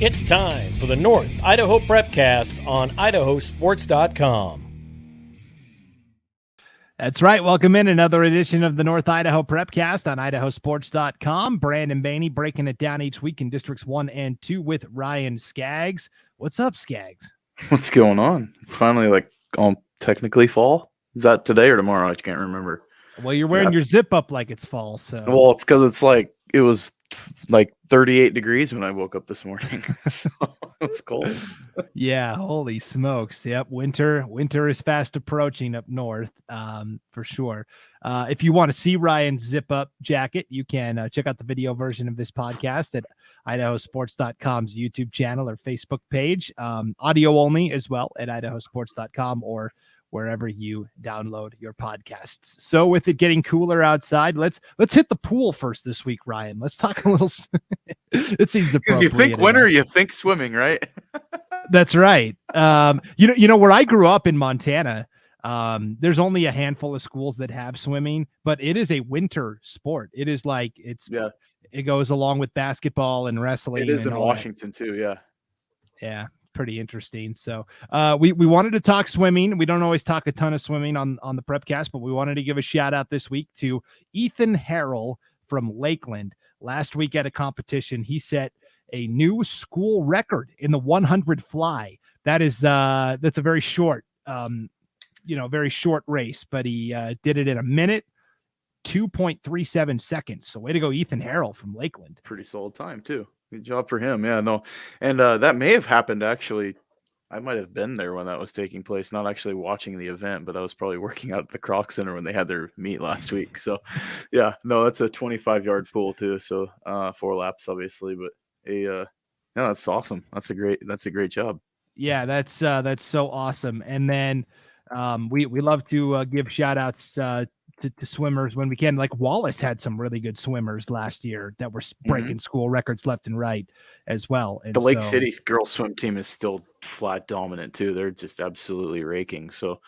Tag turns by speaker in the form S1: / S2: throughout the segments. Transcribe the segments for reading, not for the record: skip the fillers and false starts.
S1: It's time for the North Idaho Prepcast on IdahoSports.com.
S2: That's right. Welcome in another edition of the North Idaho Prepcast on IdahoSports.com. Brandon Baney breaking it down each week in Districts 1 and 2 with Ryan Scaggs. What's up, Scaggs?
S3: What's going on? It's finally technically fall. Is that today or tomorrow? I can't remember.
S2: Well, you're wearing your zip up like it's fall. So
S3: well, it's because it was like 38 degrees when I woke up this morning. So it's cold.
S2: Yeah, holy smokes. Yep, winter is fast approaching up north, for sure. If you want to see Ryan's zip up jacket, you can check out the video version of this podcast at IdahoSports.com's YouTube channel or Facebook page. Audio only as well at IdahoSports.com or wherever you download your podcasts. So with it getting cooler outside, let's hit the pool first this week, Ryan. Let's talk a little. It seems appropriate.
S3: Because you think winter, you think swimming, right?
S2: That's right. You know where I grew up in Montana, there's only a handful of schools that have swimming, but it is a winter sport. It is like it goes along with basketball and wrestling.
S3: It is in Washington too.
S2: Yeah. Pretty interesting. So we wanted to talk swimming. We don't always talk a ton of swimming on the Prepcast, but we wanted to give a shout out this week to Ethan Harrell from Lakeland. Last week at a competition, he set a new school record in the 100 fly. That's a very short, very short race, but he did it in a minute, 2.37 seconds. So way to go, Ethan Harrell from Lakeland.
S3: Pretty solid time too. Good job for him. Yeah, no. And that may have happened actually. I might have been there when that was taking place, not actually watching the event, but I was probably working out at the Croc Center when they had their meet last week. So yeah, no, that's a 25-yard pool too. So 4 laps obviously, but that's awesome. That's a great job.
S2: Yeah, that's so awesome. And then we love to give shout outs to swimmers when we can. Like Wallace had some really good swimmers last year that were breaking school records left and right as well. And
S3: the Lake City girls swim team is still flat dominant too. They're just absolutely raking. So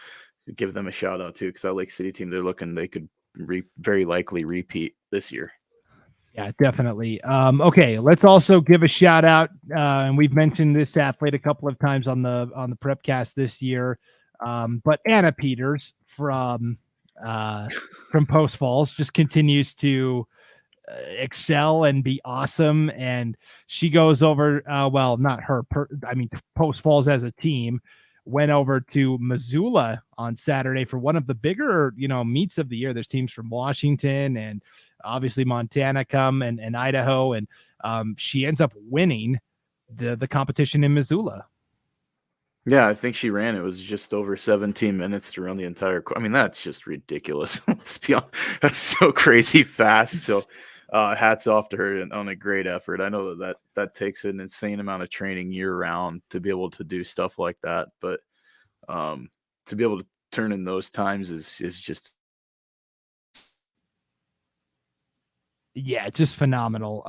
S3: give them a shout out too, because that Lake City team, they could very likely repeat this year.
S2: Yeah, definitely. Okay, let's also give a shout out, and we've mentioned this athlete a couple of times on the Prepcast this year, but Anna Peters from Post Falls just continues to excel and be awesome, and she goes over. Not her. Post Falls as a team went over to Missoula on Saturday for one of the bigger, meets of the year. There's teams from Washington and obviously Montana come and Idaho, and she ends up winning the competition in Missoula.
S3: Yeah, I think she ran. It was just over 17 minutes to run the entire. I mean, that's just ridiculous. Let's be honest. That's so crazy fast. So, hats off to her on a great effort. I know that takes an insane amount of training year round to be able to do stuff like that. But to be able to turn in those times is just.
S2: Yeah, just phenomenal.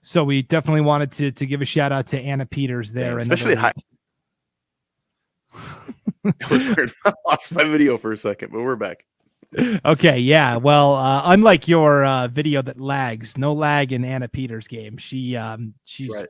S2: So we definitely wanted to give a shout out to Anna Peters there,
S3: especially high. It was weird. I lost my video for a second, but we're back.
S2: Okay, yeah. Well, unlike your video that lags, no lag in Anna Peters' game. She's right.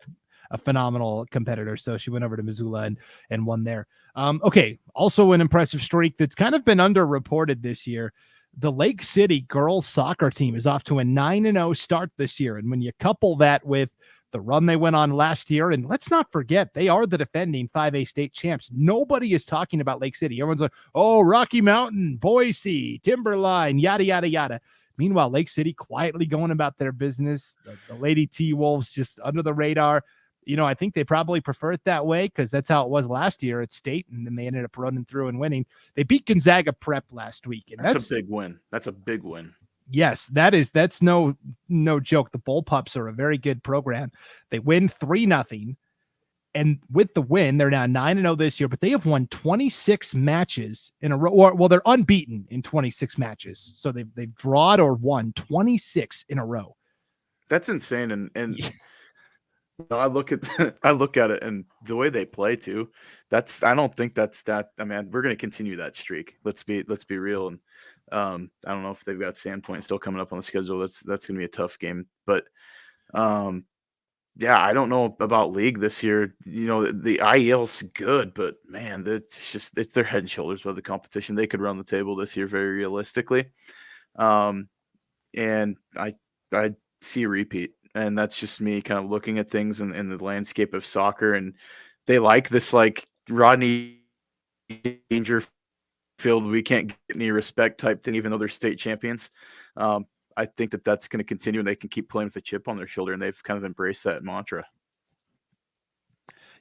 S2: A phenomenal competitor, so she went over to Missoula and won there. Okay, also an impressive streak that's kind of been underreported this year. The Lake City girls soccer team is off to a 9-0 start this year, and when you couple that with the run they went on last year, and let's not forget, they are the defending 5A state champs. Nobody is talking about Lake City. Everyone's like, oh, Rocky Mountain, Boise, Timberline, yada, yada, yada. Meanwhile, Lake City quietly going about their business. The Lady T-Wolves just under the radar. I think they probably prefer it that way because that's how it was last year at state, and then they ended up running through and winning. They beat Gonzaga Prep last week. And
S3: that's a big win. That's a big win.
S2: Yes, that's no joke. The Bullpups are a very good program. They win 3-0, and with the win, they're now 9-0 this year. But they have won 26 matches in a row. They're unbeaten in 26 matches. So they've drawn or won 26 in a row.
S3: That's insane. And I look at it, and the way they play too. I don't think that's that. I mean, we're going to continue that streak. Let's be real. And I don't know if they've got Sandpoint still coming up on the schedule. That's going to be a tough game. But Yeah, I don't know about league this year. You know, the IEL's good, but man, they're head and shoulders above the competition. They could run the table this year very realistically. Um, and I see a repeat, and that's just me kind of looking at things in the landscape of soccer, and they like this like Rodney Dangerfield, we can't get any respect type thing, even though they're state champions. Um, I think that's going to continue, and they can keep playing with a chip on their shoulder, and they've kind of embraced that mantra.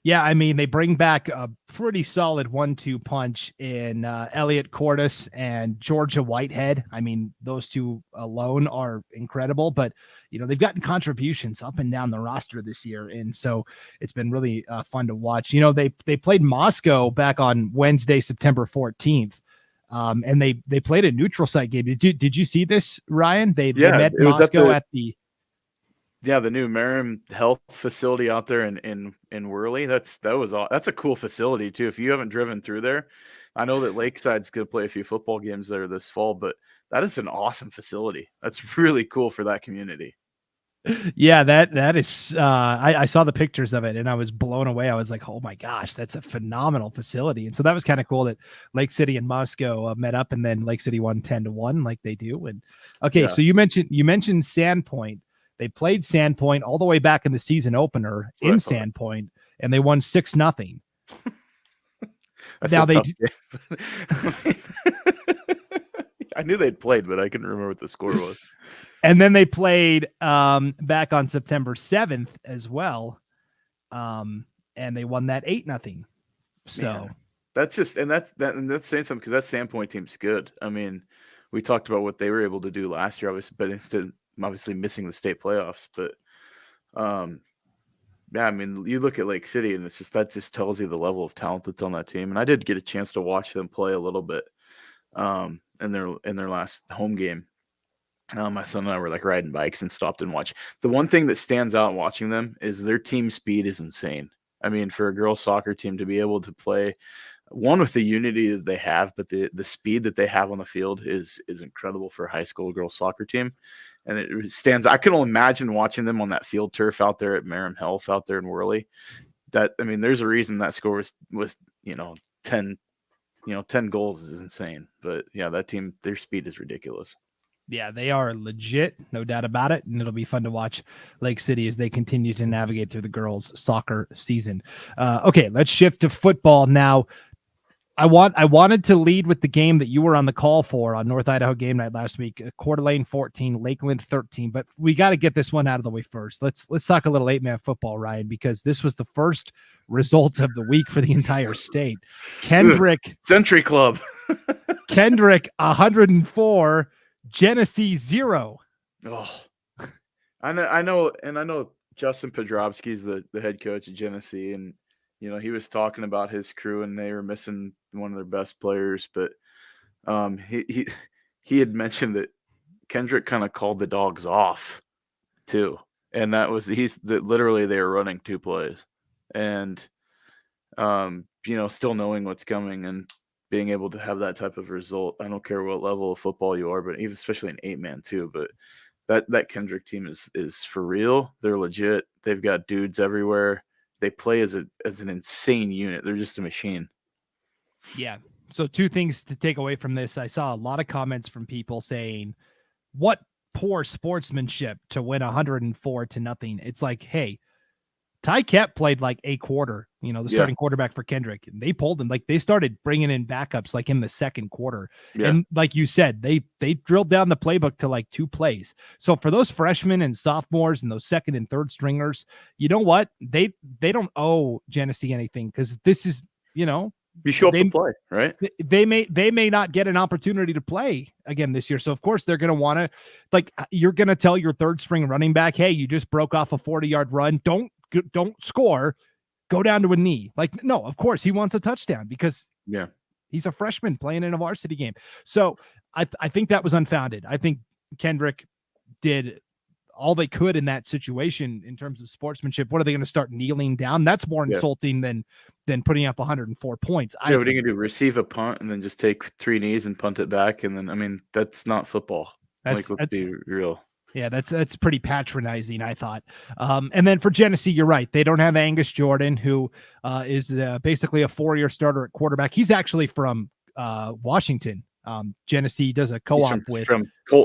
S2: Yeah, I mean, they bring back a pretty solid 1-2 punch in Elliot Cordes and Georgia Whitehead. I mean, those two alone are incredible, but, you know, they've gotten contributions up and down the roster this year. And so it's been really fun to watch. You know, they played Moscow back on Wednesday, September 14th. And they played a neutral site game. Did you see this, Ryan? They met Moscow at the
S3: new Merrim Health facility out there in Worley. That's a cool facility too. If you haven't driven through there, I know that Lakeside's going to play a few football games there this fall, but that is an awesome facility. That's really cool for that community.
S2: Yeah, that is I saw the pictures of it and I was blown away. I was like, oh my gosh, that's a phenomenal facility. And so that was kind of cool that Lake City and Moscow met up, and then Lake City won 10-1 like they do. And okay, so you mentioned Sandpoint. They played Sandpoint all the way back in the season opener in Sandpoint, and they won 6-0.
S3: Now I knew they'd played, but I couldn't remember what the score was.
S2: And then they played back on September 7th as well. And they won that 8-0. So
S3: man, that's saying something, because that Sandpoint team's good. I mean, we talked about what they were able to do last year, obviously, but instead obviously missing the state playoffs. But yeah, I mean, you look at Lake City, and that just tells you the level of talent that's on that team. And I did get a chance to watch them play a little bit in their last home game. My son and I were like riding bikes and stopped and watched. The one thing that stands out watching them is their team speed is insane. I mean, for a girls soccer team to be able to play one with the unity that they have, but the speed that they have on the field is incredible for a high school girls soccer team. And it stands. I can only imagine watching them on that field turf out there at Merrim Health out there in Worley. There's a reason that score was 10 goals is insane. But yeah, that team, their speed is ridiculous.
S2: Yeah, they are legit, no doubt about it. And it'll be fun to watch Lake City as they continue to navigate through the girls' soccer season. Okay, let's shift to football now. I wanted to lead with the game that you were on the call for on North Idaho Game Night last week. Coeur d'Alene 14, Lakeland 13. But we got to get this one out of the way first. Let's talk a little 8-man football, Ryan, because this was the first results of the week for the entire state. Kendrick
S3: Century Club.
S2: Kendrick 104, Genesee 0.
S3: Oh, I know Justin Podrobsky's the head coach of Genesee, and he was talking about his crew, and they were missing one of their best players. But he had mentioned that Kendrick kind of called the dogs off too, and that was literally they were running 2 plays, and still knowing what's coming and being able to have that type of result. I don't care what level of football you are, but even especially an 8-man too. But that Kendrick team is for real. They're legit. They've got dudes everywhere. They play as an insane unit. They're just a machine.
S2: Yeah. So 2 things to take away from this. I saw a lot of comments from people saying, what poor sportsmanship to win 104-0. It's like, hey, Ty Kep played like a quarter, the starting quarterback for Kendrick. And they pulled him. Like, they started bringing in backups like in the second quarter. Yeah. And like you said, they drilled down the playbook to like 2 plays. So for those freshmen and sophomores and those second and third stringers, you know what? They don't owe Genesee anything, because this is,
S3: you show up to play, right?
S2: They may not get an opportunity to play again this year. So of course they're going to want to, like, you're going to tell your third string running back, hey, you just broke off a 40-yard run. Don't score, go down to a knee. Like, no, of course he wants a touchdown, because he's a freshman playing in a varsity game. So I think that was unfounded. I think Kendrick did all they could in that situation in terms of sportsmanship. What are they going to start kneeling down? That's more insulting than putting up 104 points.
S3: What are you going to do? Receive a punt and then just take 3 knees and punt it back? And then, I mean, that's not football. Let's be real.
S2: Yeah, that's pretty patronizing, I thought. And then for Genesee, you're right. They don't have Angus Jordan, who is basically a 4-year starter at quarterback. He's actually from Washington. Genesee does a co-op with.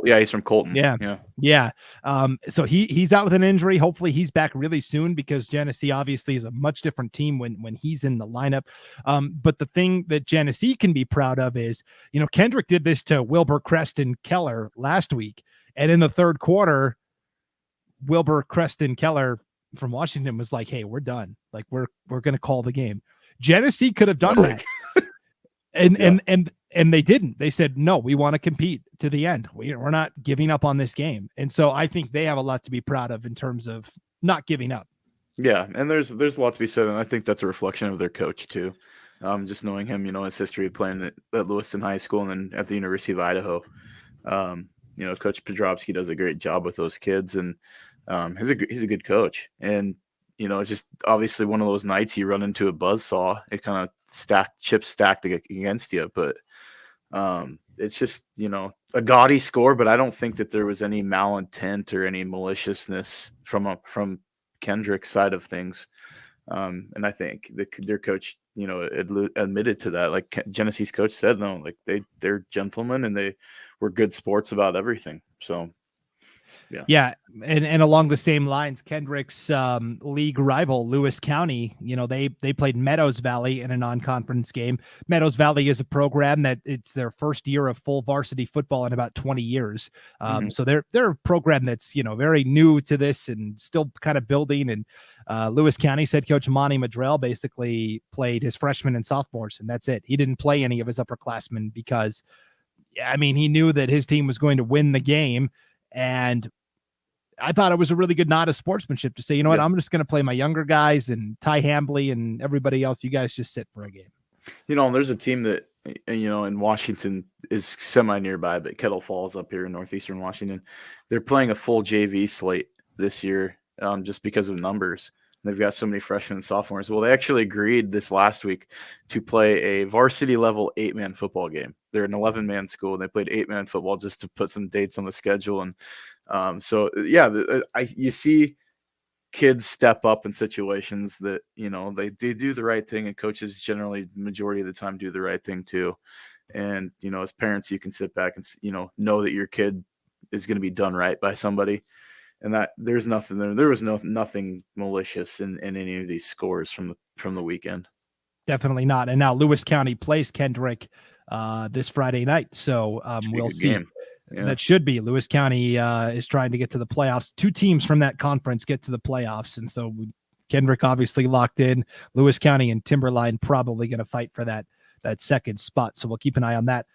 S3: He's from Colton.
S2: Yeah. Yeah. So he's out with an injury. Hopefully he's back really soon, because Genesee obviously is a much different team when he's in the lineup. But the thing that Genesee can be proud of is, Kendrick did this to Wilbur Creston Keller last week. And in the third quarter, Wilbur Creston Keller from Washington was like, "Hey, we're done. Like we're going to call the game." Genesee could have done that. And they didn't. They said, "No, we want to compete to the end. We're not giving up on this game." And so I think they have a lot to be proud of in terms of not giving up.
S3: Yeah, and there's a lot to be said, and I think that's a reflection of their coach too. Just knowing him, his history of playing at Lewiston High School and then at the University of Idaho. Coach Podrobski does a great job with those kids, and he's a good coach. And it's just obviously one of those nights you run into a buzzsaw. It kind of chips stacked against you, but it's just a gaudy score. But I don't think that there was any malintent or any maliciousness from Kendrick's side of things. And I think their coach, admitted to that. Like Genesee's coach said, no, like they're gentlemen and they were good sports about everything. So,
S2: yeah. And along the same lines, Kendrick's league rival, Lewis County, they played Meadows Valley in a non-conference game. Meadows Valley is a program that it's their first year of full varsity football in about 20 years. So they're a program that's, very new to this and still kind of building. And Lewis County's head coach, Monty Madrell, basically played his freshmen and sophomores, and that's it. He didn't play any of his upperclassmen because, he knew that his team was going to win the game. And I thought it was a really good nod of sportsmanship to say, what, I'm just going to play my younger guys and Ty Hambley and everybody else. You guys just sit for a game.
S3: There's a team that, in Washington is semi nearby, but Kettle Falls up here in northeastern Washington, they're playing a full JV slate this year just because of numbers. They've got so many freshmen and sophomores. Well, they actually agreed this last week to play a varsity level 8-man football game. They're an 11-man school, and they played 8-man football just to put some dates on the schedule. And you see kids step up in situations that, they do the right thing, and coaches generally the majority of the time do the right thing too. And, as parents, you can sit back and, know that your kid is going to be done right by somebody. And that there's nothing there. There was nothing malicious in any of these scores from the weekend.
S2: Definitely not. And now Lewis County plays Kendrick this Friday night. So we'll see. Game. Yeah. That should be. Lewis County is trying to get to the playoffs. 2 teams from that conference get to the playoffs. And so Kendrick obviously locked in. Lewis County and Timberline probably going to fight for that second spot. So we'll keep an eye on that.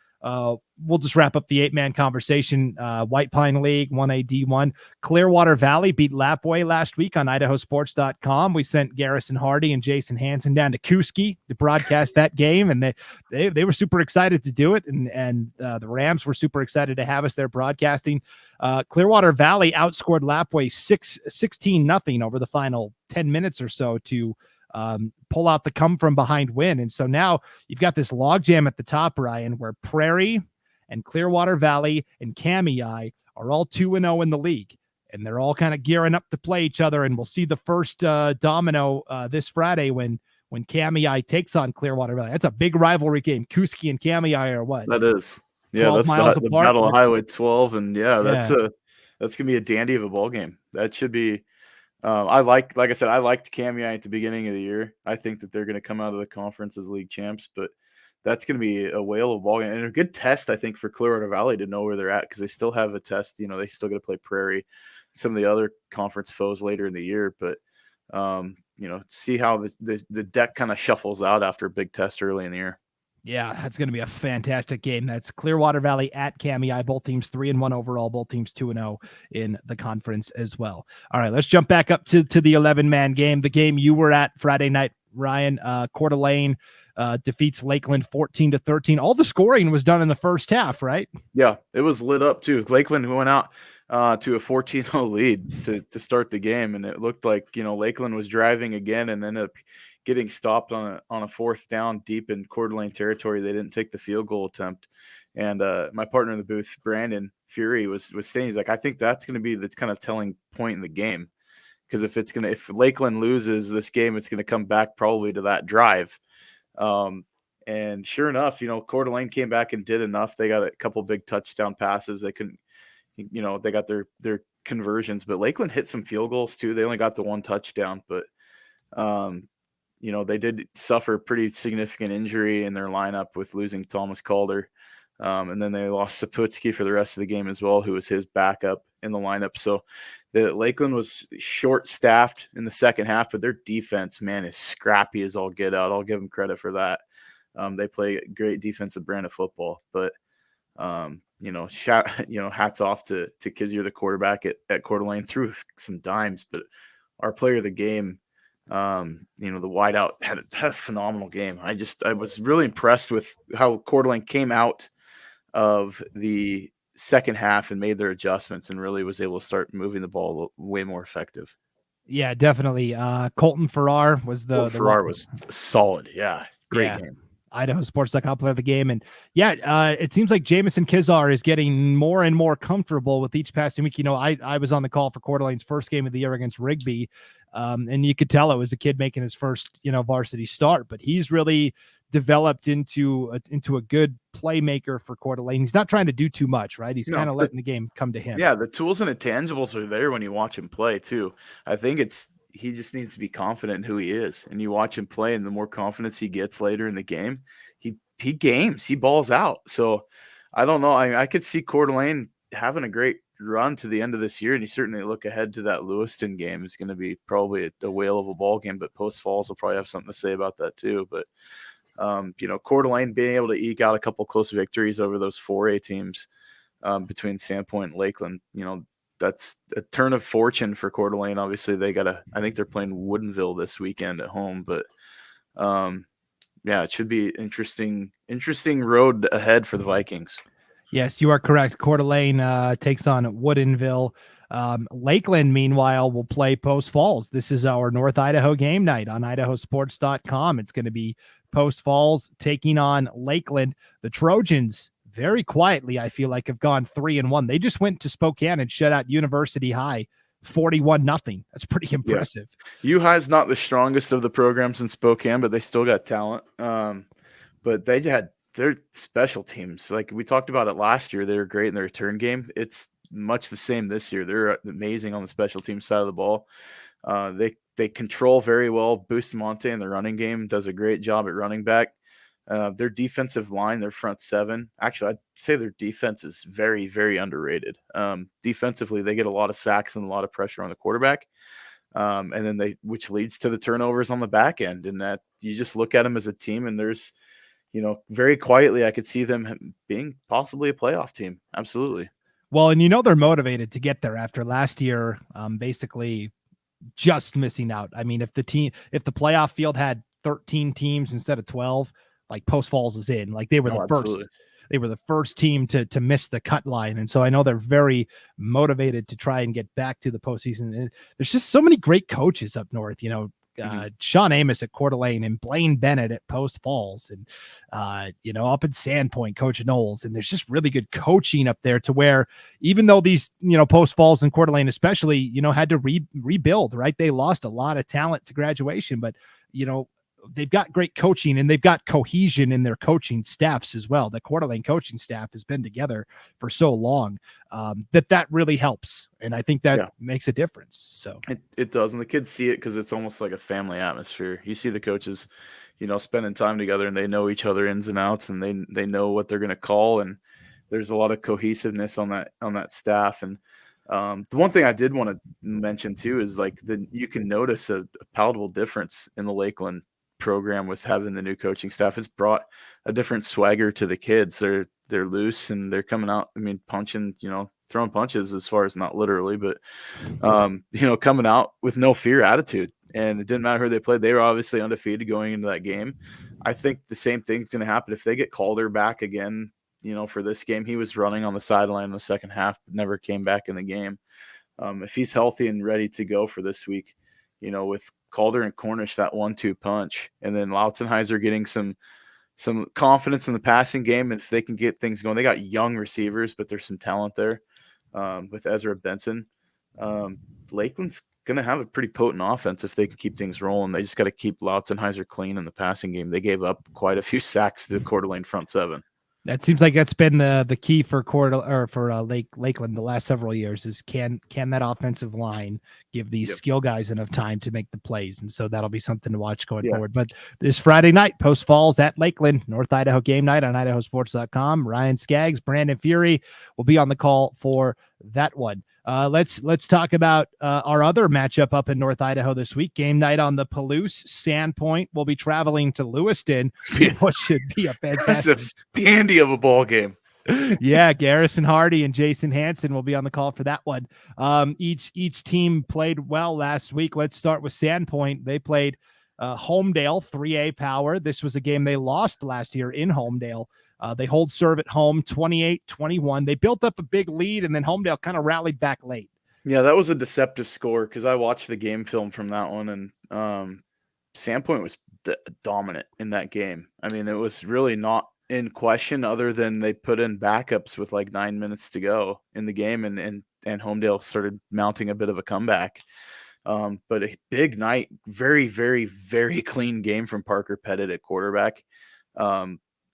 S2: We'll just wrap up the 8-man conversation. White Pine League 1A D1. Clearwater Valley beat Lapway last week on IdahoSports.com. We sent Garrison Hardy and Jason Hansen down to Kuski to broadcast that game, and they were super excited to do it. And the Rams were super excited to have us there broadcasting. Clearwater Valley outscored Lapway 16-0 over the final 10 minutes or so to pull out the come from behind win. And so now you've got this logjam at the top, Ryan, where Prairie and Clearwater Valley and Kamei are all 2-0 in the league, and they're all kind of gearing up to play each other. And we'll see the first domino this Friday when Kamei takes on Clearwater Valley. That's a big rivalry game. Kuski and Kamei are what?
S3: That is. Yeah, that's the Battle of Highway 12. And that's gonna be a dandy of a ball game. That should be. Like I said, I liked Kamei at the beginning of the year. I think that they're going to come out of the conference as league champs, but that's going to be a whale of a ball game and a good test, I think, for Clearwater Valley to know where they're at, because they still have a test. They still got to play Prairie, some of the other conference foes later in the year. But see how the deck kind of shuffles out after a big test early in the year.
S2: Yeah, that's going to be a fantastic game. That's Clearwater Valley at Kamei. Both teams 3-1 overall. Both teams 2-0 in the conference as well. All right, let's jump back up to the 11-man game. The game you were at Friday night, Ryan. Coeur d'Alene defeats Lakeland 14-13. All the scoring was done in the first half, right?
S3: Yeah, it was lit up too. Lakeland went out to a 14-0 lead to start the game, and it looked like Lakeland was driving again and ended up getting stopped on a 4th down deep in Coeur d'Alene territory. They didn't take the field goal attempt, And my partner in the booth, Brandon Fury, was saying, he's like, I think that's going to be the kind of telling point in the game, because if Lakeland loses this game, it's going to come back probably to that drive. And sure enough, Coeur d'Alene came back and did enough. They got a couple big touchdown passes. They couldn't, they got their conversions, but Lakeland hit some field goals too. They only got the one touchdown, but they did suffer pretty significant injury in their lineup with losing Thomas Calder. And then they lost Saputsky for the rest of the game as well, who was his backup in the lineup. So the Lakeland was short-staffed in the second half, but their defense, man, is scrappy as all get out. I'll give them credit for that. They play great defensive brand of football. But hats off to Kizier, the quarterback at Coeur d'Alene, threw some dimes. But our player of the game, the wideout, had a phenomenal game. I was really impressed with how Coeur d'Alene came out of the second half and made their adjustments and really was able to start moving the ball way more effective.
S2: Yeah, definitely. Colton Farrar was
S3: Farrar was solid. Yeah. Great game.
S2: IdahoSports.com play of the game. And it seems like Jamison Kizar is getting more and more comfortable with each passing week. I was on the call for Coeur d'Alene's first game of the year against Rigby. And you could tell it was a kid making his first, varsity start, but he's really developed into a good playmaker for Coeur d'Alene. He's not trying to do too much, right? He's kind of letting the game come to him.
S3: Yeah, the tools and intangibles are there when you watch him play too. I think he just needs to be confident in who he is, and you watch him play, and the more confidence he gets later in the game, he balls out. So I don't know. I could see Coeur d'Alene having a great run to the end of this year, and you certainly look ahead to that Lewiston game. Is going to be probably a whale of a ball game, but Post Falls will probably have something to say about that too. But Coeur d'Alene being able to eke out a couple close victories over those 4A teams between Sandpoint and Lakeland, that's a turn of fortune for Coeur d'Alene. Obviously, I think they're playing Woodinville this weekend at home, but it should be interesting road ahead for the Vikings.
S2: Yes, you are correct. Coeur d'Alene takes on Woodinville. Lakeland, meanwhile, will play Post Falls. This is our North Idaho game night on IdahoSports.com. It's going to be Post Falls taking on Lakeland. The Trojans, very quietly, I feel like, have gone 3-1. They just went to Spokane and shut out University High 41-0. That's pretty impressive.
S3: Yeah. U-High's not the strongest of the programs in Spokane, but they still got talent. But they had their special teams. Like we talked about it last year, they were great in their return game. It's much the same this year. They're amazing on the special team side of the ball. They control very well. Bustamante in the running game does a great job at running back. Their defensive line, their front seven, actually, I'd say their defense is very, very underrated. Defensively, they get a lot of sacks and a lot of pressure on the quarterback. And then which leads to the turnovers on the back end. And that you just look at them as a team, and there's, very quietly, I could see them being possibly a playoff team. Absolutely.
S2: Well, and they're motivated to get there after last year, basically just missing out. I mean, if the playoff field had 13 teams instead of 12, like Post Falls is in. Like they were the first team to miss the cut line. And so I know they're very motivated to try and get back to the postseason. And there's just so many great coaches up north, Sean Amos at Coeur d'Alene and Blaine Bennett at Post Falls and, up in Sandpoint, Coach Knowles. And there's just really good coaching up there to where even though these, Post Falls and Coeur d'Alene especially, had to rebuild, right? They lost a lot of talent to graduation, but, they've got great coaching and they've got cohesion in their coaching staffs as well. The Coeur d'Alene coaching staff has been together for so long that really helps. And I think that makes a difference. So
S3: it does. And the kids see it because it's almost like a family atmosphere. You see the coaches, spending time together and they know each other ins and outs and they know what they're going to call. And there's a lot of cohesiveness on that staff. And the one thing I did want to mention too is like you can notice a palatable difference in the Lakeland program with having the new coaching staff. It's brought a different swagger to the kids. They're loose and they're coming out. I mean, punching, throwing punches as far as not literally, but coming out with no fear attitude. And it didn't matter who they played. They were obviously undefeated going into that game. I think the same thing's going to happen if they get Calder back again. For this game, he was running on the sideline in the second half, but never came back in the game. If he's healthy and ready to go for this week, with Calder and Cornish, that 1-2 punch, and then Lautzenheiser getting some some confidence in the passing game. And if they can get things going, they got young receivers, but there's some talent there with Ezra Benson. Lakeland's going to have a pretty potent offense if they can keep things rolling. They just got to keep Lautzenheiser clean in the passing game. They gave up quite a few sacks to the Coeur d'Alene front seven.
S2: That seems like that's been the key for Lakeland the last several years is can that offensive line give these skill guys enough time to make the plays, and so that'll be something to watch going forward. But this Friday night, Post Falls at Lakeland, North Idaho game night on IdahoSports.com. Ryan Scaggs, Brandon Fury will be on the call for that one. Let's talk about our other matchup up in North Idaho this week. Game night on the Palouse. Sandpoint will be traveling to Lewiston, which should be a fantastic,
S3: that's a dandy of a ball game.
S2: Yeah, Garrison Hardy and Jason Hansen will be on the call for that one. Each team played well last week. Let's start with Sandpoint. They played Homedale 3A Power. This was a game they lost last year in Homedale. They hold serve at home 28-21. They built up a big lead, and then Homedale kind of rallied back late.
S3: Yeah, that was a deceptive score because I watched the game film from that one, and Sandpoint was dominant in that game. I mean, it was really not in question other than they put in backups with like 9 minutes to go in the game, and Homedale started mounting a bit of a comeback. But a big night, very, very, very clean game from Parker Pettit at quarterback.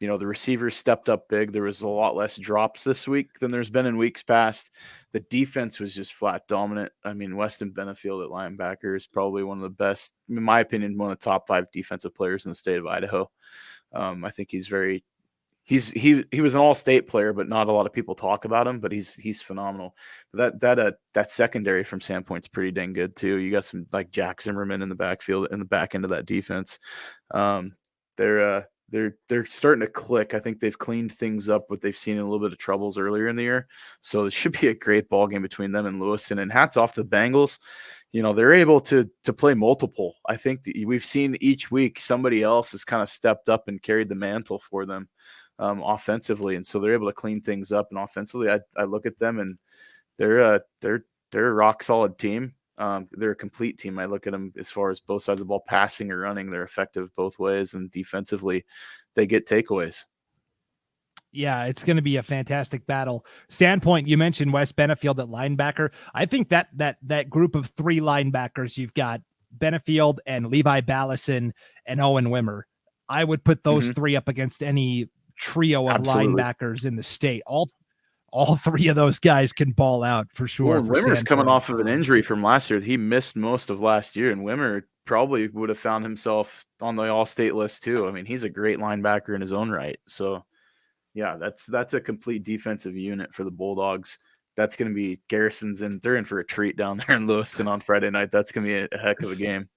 S3: The receivers stepped up big. There was a lot less drops this week than there's been in weeks past. The defense was just flat dominant. I mean, Weston Benefield at linebacker is probably one of the best, in my opinion, one of the top 5 defensive players in the state of Idaho. I think he was an all-state player, but not a lot of people talk about him, but he's phenomenal. That secondary from Sandpoint's pretty dang good too. You got some like Jack Zimmerman in the backfield, in the back end of that defense. They're starting to click. I think they've cleaned things up, but they've seen a little bit of troubles earlier in the year. So it should be a great ball game between them and Lewiston. And hats off to the Bengals. They're able to play multiple. I think we've seen each week somebody else has kind of stepped up and carried the mantle for them offensively, and so they're able to clean things up. And offensively, I look at them and they're a rock solid team. They're a complete team. I look at them as far as both sides of the ball, passing or running. They're effective both ways, and defensively, they get takeaways.
S2: Yeah, it's going to be a fantastic battle. Sandpoint, you mentioned Wes Benefield at linebacker. I think that group of 3 linebackers, you've got Benefield and Levi Ballison and Owen Wimmer. I would put those 3 up against any trio of linebackers in the state. All 3 of those guys can ball out for sure.
S3: Well, Wimmer's coming off of an injury from last year. He missed most of last year, and Wimmer probably would have found himself on the all-state list too. I mean, he's a great linebacker in his own right. So, yeah, that's a complete defensive unit for the Bulldogs. That's going to be Garrison's in. They're in for a treat down there in Lewiston on Friday night. That's going to be a heck of a game.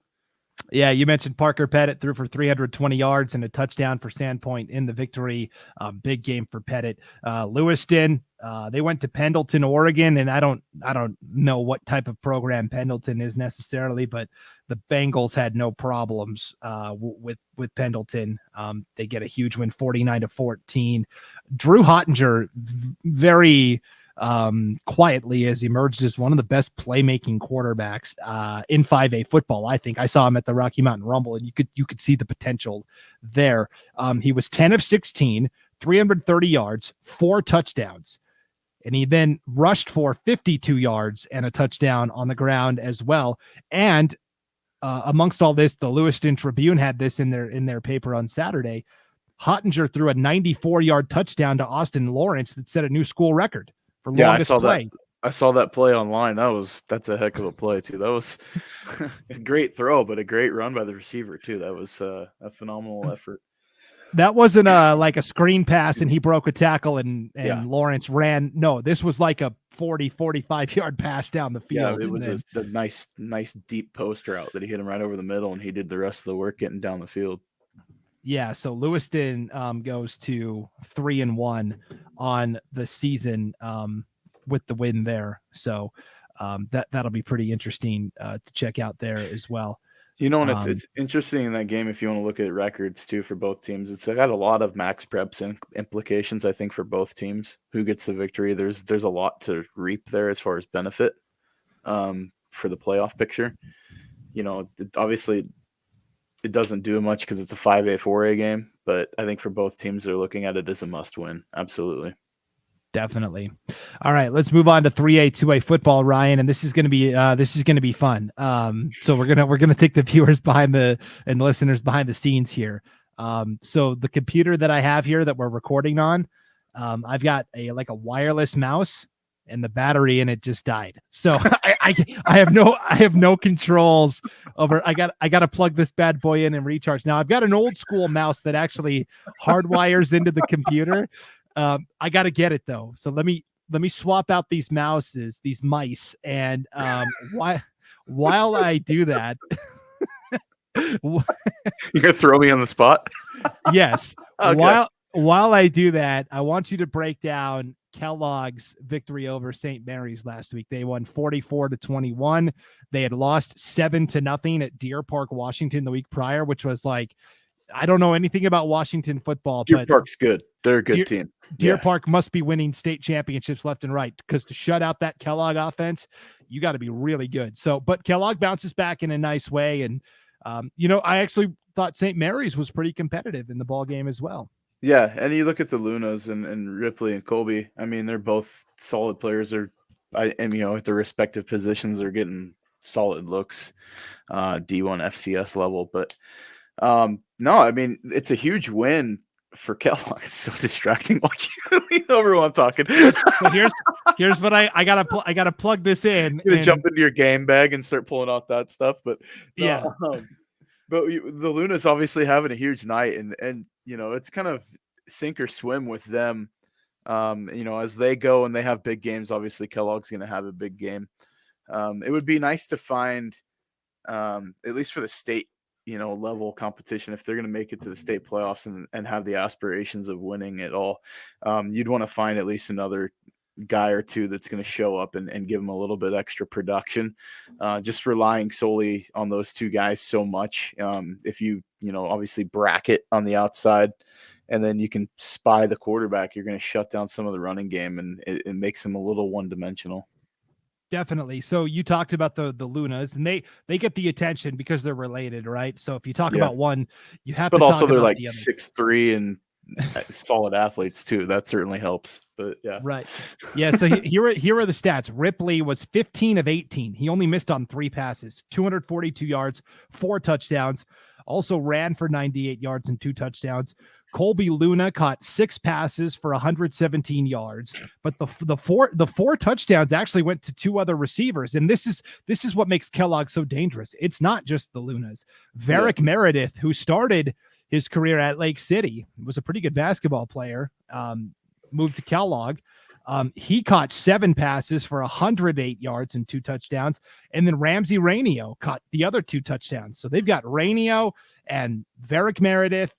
S2: Yeah, you mentioned Parker Pettit threw for 320 yards and a touchdown for Sandpoint in the victory. Big game for Pettit. Lewiston, they went to Pendleton, Oregon, and I don't know what type of program Pendleton is necessarily, but the Bengals had no problems with Pendleton. They get a huge win, 49-14. Drew Hottinger, very quietly has emerged as one of the best playmaking quarterbacks in 5A football. I think I saw him at the Rocky Mountain Rumble, and you could see the potential there. He was 10 of 16, 330 yards, 4 touchdowns, and he then rushed for 52 yards and a touchdown on the ground as well. And amongst all this, the Lewiston Tribune had this in their paper on Saturday. Hottinger threw a 94-yard touchdown to Austin Lawrence that set a new school record for longest play.
S3: I saw that play online. That's a heck of a play too. That was a great throw, but a great run by the receiver too. That was a phenomenal effort.
S2: That wasn't like a screen pass and he broke a tackle and Lawrence ran. No, this was like a 45 yard pass down the field.
S3: Yeah, it was a nice deep post route that he hit him right over the middle, and he did the rest of the work getting down the field.
S2: Yeah, so Lewiston goes to 3-1 on the season with the win there. So that'll be pretty interesting to check out there as well.
S3: And it's interesting in that game if you want to look at records too for both teams. It's got a lot of max preps and implications, I think, for both teams. Who gets the victory? There's a lot to reap there as far as benefit for the playoff picture. Obviously, it doesn't do much because it's a 5A, 4A game, but I think for both teams, they're looking at it as a must win. Absolutely.
S2: Definitely. All right, let's move on to 3A, 2A football, Ryan, and this is going to be fun. So we're gonna take the viewers and the listeners behind the scenes here. So the computer that I have here that we're recording on, I've got a wireless mouse, and the battery in it just died. So I have no controls over. I got to plug this bad boy in and recharge. Now I've got an old school mouse that actually hardwires into the computer. I got to get it though. So let me swap out these mice, and while I do that,
S3: you're gonna throw me on the spot.
S2: Yes.
S3: Okay.
S2: While I do that, I want you to break down Kellogg's victory over St. Mary's last week. They won 44-21. They had lost 7-0 at Deer Park, Washington the week prior, which was like, I don't know anything about Washington football,
S3: Deer
S2: but
S3: Park's good. They're a good team.
S2: Deer Park must be winning state championships left and right, because to shut out that Kellogg offense, you got to be really good. So, but Kellogg bounces back in a nice way. And, I actually thought St. Mary's was pretty competitive in the ball game as well.
S3: Yeah, and you look at the Lunas and Ripley and Colby. I mean, they're both solid players. At their respective positions, they're getting solid looks, D1 FCS level. But no, I mean, it's a huge win for Kellogg. It's so distracting watching you lean over while I'm talking.
S2: So here's what I gotta plug this in.
S3: You're gonna jump into your game bag and start pulling out that stuff, but no,
S2: yeah.
S3: But the Lunas obviously having a huge night, and it's kind of sink or swim with them. As they go and they have big games, obviously Kellogg's going to have a big game. It would be nice to find, at least for the state, level competition, if they're going to make it to the state playoffs and have the aspirations of winning it all, you'd want to find at least another guy or two that's going to show up and give them a little bit extra production. Just relying solely on those two guys so much. If you obviously bracket on the outside and then you can spy the quarterback, you're going to shut down some of the running game, and it makes them a little one-dimensional.
S2: Definitely. So you talked about the Lunas, and they get the attention because they're related, right? So if you talk about one, you have to talk about the other. But also they're like
S3: 6'3" and solid athletes too. That certainly helps. But yeah.
S2: Right. Yeah. So here are the stats. Ripley was 15 of 18. He only missed on 3 passes, 242 yards, 4 touchdowns, also ran for 98 yards and 2 touchdowns. Colby Luna caught 6 passes for 117 yards, but the four touchdowns actually went to 2 other receivers. And this is what makes Kellogg so dangerous. It's not just the Lunas. Varick Meredith, who started his career at Lake City, was a pretty good basketball player, moved to Kellogg. He caught 7 passes for 108 yards and 2 touchdowns. And then Ramsey Rainio caught the other 2 touchdowns. So they've got Rainio and Varick Meredith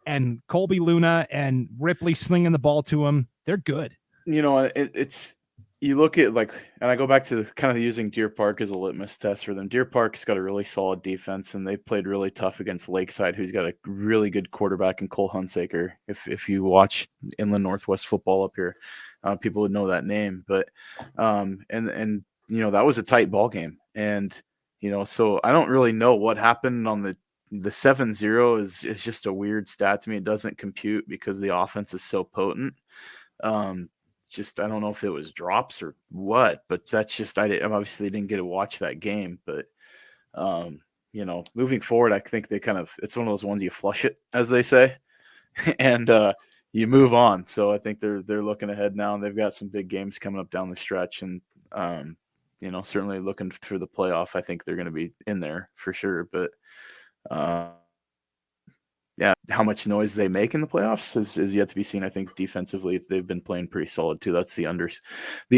S2: and Colby Luna and Ripley slinging the ball to him. They're good.
S3: It's you look at and I go back to kind of using Deer Park as a litmus test for them. Deer Park's got a really solid defense, and they played really tough against Lakeside, who's got a really good quarterback in Cole Hunsaker. If you watch Inland Northwest football up here, people would know that name. But that was a tight ball game, and so I don't really know what happened on the 7-0 is just a weird stat to me. It doesn't compute because the offense is so potent. I don't know if it was drops or what, but that's just I obviously didn't get to watch that game. But moving forward, I think it's one of those ones you flush it, as they say, and you move on. So I think they're looking ahead now, and they've got some big games coming up down the stretch, and certainly looking through the playoff. I think they're going to be in there for sure, but. How much noise they make in the playoffs is yet to be seen. I think defensively they've been playing pretty solid too. That's the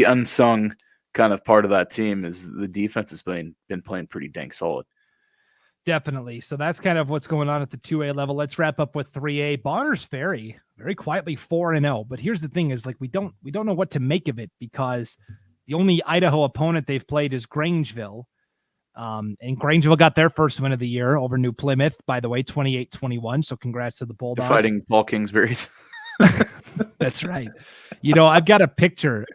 S3: unsung kind of part of that team is the defense has been playing pretty dang solid.
S2: Definitely. So that's kind of what's going on at the 2A level. Let's wrap up with 3A. Bonners Ferry, very quietly 4-0. But here's the thing is we don't know what to make of it, because the only Idaho opponent they've played is Grangeville. And Grangeville got their first win of the year over New Plymouth, by the way, 28-21. So congrats to the Bulldogs.
S3: You're fighting Paul Kingsbury's.
S2: That's right. I've got a picture.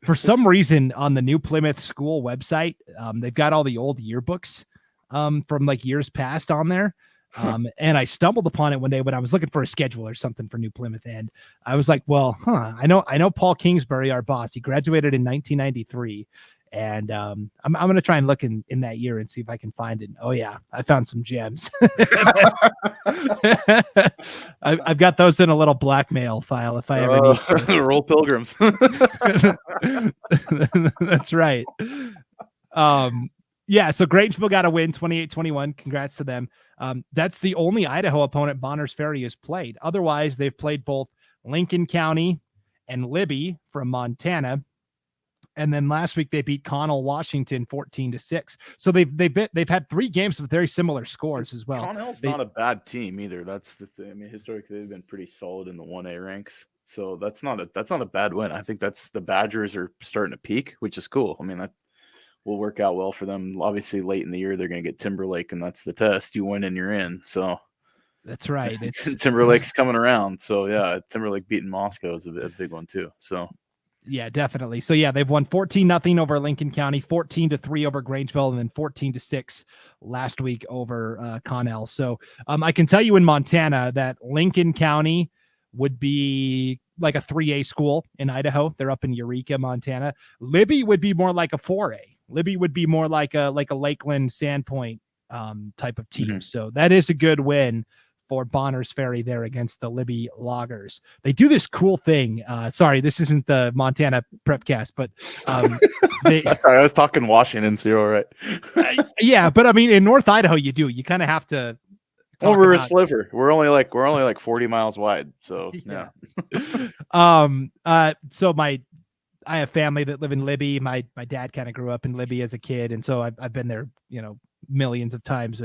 S2: For some reason on the New Plymouth school website, they've got all the old yearbooks from years past on there. And I stumbled upon it one day when I was looking for a schedule or something for New Plymouth. And I was like, well, I know Paul Kingsbury, our boss, he graduated in 1993. And I'm going to try and look in that year and see if I can find it. Oh yeah, I found some gems. I've got those in a little blackmail file if I ever need to.
S3: Roll Pilgrims.
S2: That's right. Yeah, so Grangeville got a win, 28-21. Congrats to them. That's the only Idaho opponent Bonners Ferry has played. Otherwise, they've played both Lincoln County and Libby from Montana. And then last week they beat Connell, Washington 14-6. So they've had 3 games with very similar scores as well.
S3: Connell's not a bad team either. That's the thing. I mean, historically they've been pretty solid in the 1A ranks. So that's not a bad win. I think that's the Badgers are starting to peak, which is cool. I mean, that will work out well for them. Obviously late in the year they're going to get Timberlake, and that's the test. You win and you're in. So
S2: that's right. It's
S3: Timberlake's coming around. So yeah, Timberlake beating Moscow is a big one too. So
S2: yeah, definitely. So yeah, they've won 14-0 over Lincoln County, 14-3 over Grangeville, and then 14-6 last week over Connell. So I can tell you in Montana that Lincoln County would be like a 3A school in Idaho. They're up in Eureka, Montana. Libby would be more like a 4A. Libby would be more like a Lakeland Sandpoint type of team. Mm-hmm. So that is a good win for Bonners Ferry there against the Libby Loggers. They do this cool thing. Sorry, this isn't the Montana Prepcast, but
S3: sorry, I was talking Washington, so you're all right.
S2: Yeah, but I mean, in North Idaho, you kind of have to.
S3: Well, we're a sliver. We're only like 40 miles wide. So yeah.
S2: So I have family that live in Libby. My dad kind of grew up in Libby as a kid, and so I've been there, millions of times.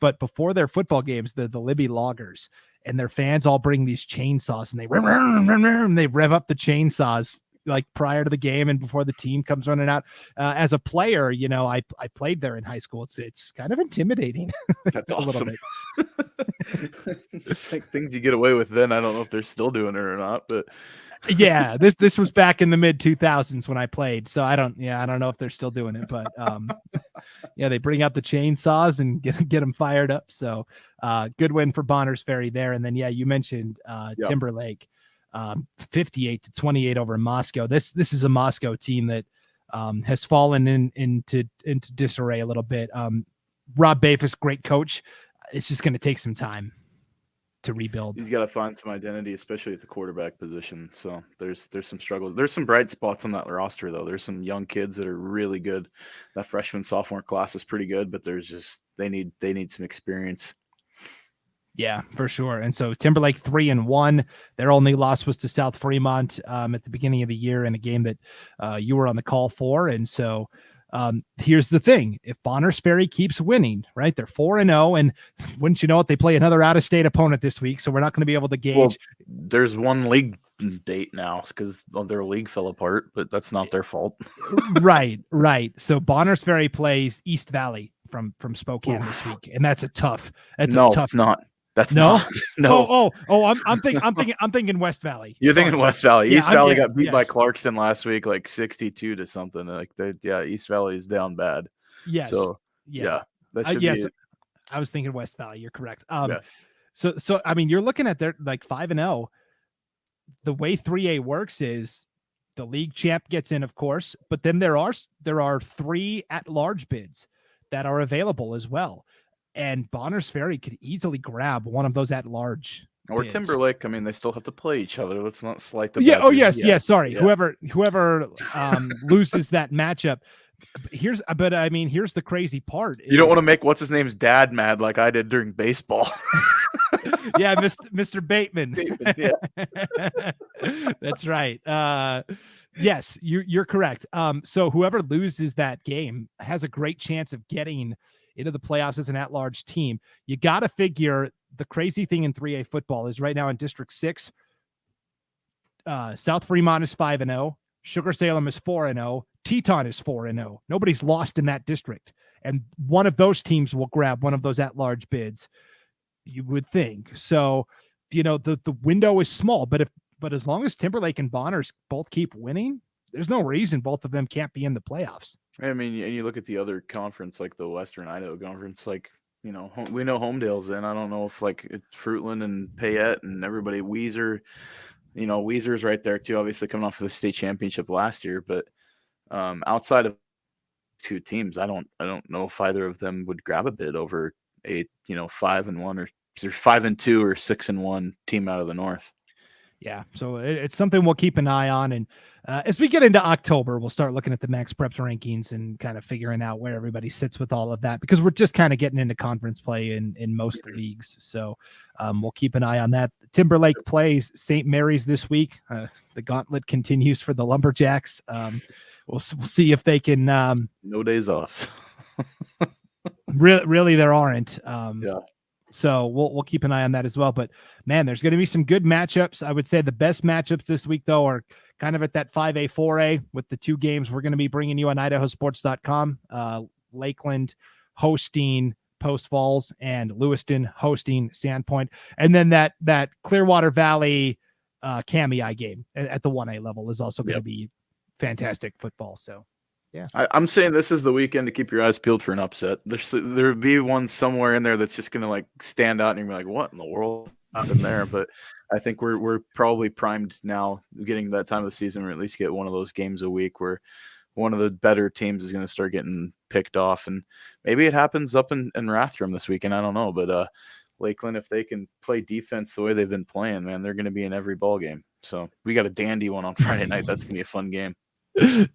S2: But before their football games, the Libby Loggers and their fans all bring these chainsaws, and they rev up the chainsaws like prior to the game and before the team comes running out. As a player, I played there in high school. It's kind of intimidating.
S3: That's awesome. It's like things you get away with then. I don't know if they're still doing it or not, but
S2: yeah, this was back in the mid 2000s when I played. So I don't know if they're still doing it, but yeah, they bring out the chainsaws and get them fired up. So good win for Bonners Ferry there. And then, yeah, you mentioned Timberlake, 58-28 over Moscow. This is a Moscow team that has fallen into disarray a little bit. Rob Bafus, great coach. It's just going to take some time to rebuild.
S3: He's got to find some identity, especially at the quarterback position. So there's some struggles. There's some bright spots on that roster, though. There's some young kids that are really good. That freshman sophomore class is pretty good, but there's just they need some experience.
S2: Yeah, for sure. And so Timberlake 3-1. Their only loss was to South Fremont at the beginning of the year in a game that you were on the call for. And so here's the thing. If Bonners Ferry keeps winning, right, they're 4-0, and wouldn't you know it, they play another out-of-state opponent this week, so we're not going to be able to gauge. Well,
S3: there's one league date now because their league fell apart, but that's not their fault.
S2: Right. So Bonners Ferry plays East Valley from Spokane this week, and that's a tough. It's
S3: not. That's
S2: no.
S3: No.
S2: I'm thinking West Valley.
S3: You're thinking West Valley. East Valley got beat by Clarkston last week, like 62 to something. Like East Valley is down bad.
S2: Yes.
S3: So that should be.
S2: I was thinking West Valley. You're correct. So I mean, you're looking at their like 5-0. The way 3A works is the league champ gets in, of course, but then there are 3 at-large bids that are available as well. And Bonners Ferry could easily grab one of those at large.
S3: Or bids. Timberlake. I mean, they still have to play each other. Let's not slight the.
S2: Yeah. Oh, yes. Yeah. Sorry. Yeah. Whoever loses that matchup. Here's the crazy part.
S3: You don't want to make what's his name's dad mad like I did during baseball.
S2: Yeah, Mr. Bateman.
S3: Yeah.
S2: That's right. Yes, you're correct. So whoever loses that game has a great chance of getting into the playoffs as an at-large team. You got to figure the crazy thing in 3A football is right now in District 6, South Fremont is 5-0, Sugar Salem is 4-0, Teton is 4-0. Nobody's lost in that district. And one of those teams will grab one of those at-large bids, you would think. So, the window is small, but as long as Timberlake and Bonners both keep winning, there's no reason both of them can't be in the playoffs.
S3: I mean, and you look at the other conference, like the Western Idaho Conference, like, we know Homedale's in. I don't know if like Fruitland and Payette and everybody, Weezer's right there too. Obviously coming off of the state championship last year, but outside of two teams, I don't know if either of them would grab a bid over a 5-1 or 5-2 or 6-1 team out of the North.
S2: Yeah, so it's something we'll keep an eye on. And as we get into October, we'll start looking at the Max Preps rankings and kind of figuring out where everybody sits with all of that, because we're just kind of getting into conference play in most leagues. So we'll keep an eye on that. Timberlake plays St. Mary's this week. The gauntlet continues for the Lumberjacks. We'll see if they can.
S3: No days off.
S2: really, there aren't.
S3: Yeah.
S2: So we'll keep an eye on that as well. But man, there's going to be some good matchups. I would say the best matchups this week, though, are kind of at that 5A, 4A with the two games we're going to be bringing you on IdahoSports.com. Lakeland hosting Post Falls and Lewiston hosting Sandpoint. And then that Clearwater Valley Kamei game at the 1A level is also going to be fantastic football. So. Yeah,
S3: I'm saying this is the weekend to keep your eyes peeled for an upset. There'll be one somewhere in there that's just going to like stand out and you're like, what in the world happened there? But I think we're probably primed now, getting that time of the season, or at least get one of those games a week where one of the better teams is going to start getting picked off. And maybe it happens up in Rathdrum this weekend. I don't know. But Lakeland, if they can play defense the way they've been playing, man, they're going to be in every ball game. So we got a dandy one on Friday night. That's going to be a fun game.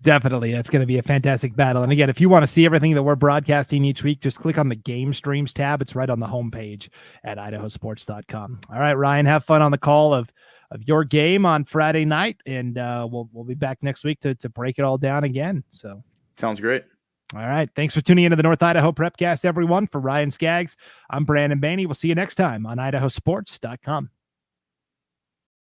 S2: Definitely. That's going to be a fantastic battle. And again, if you want to see everything that we're broadcasting each week, just click on the game streams tab. It's right on the homepage at IdahoSports.com. All right, Ryan, have fun on the call of your game on Friday night. And we'll be back next week to break it all down again. So
S3: sounds great.
S2: All right. Thanks for tuning into the North Idaho Prepcast, everyone. For Ryan Scaggs, I'm Brandon Baney. We'll see you next time on IdahoSports.com.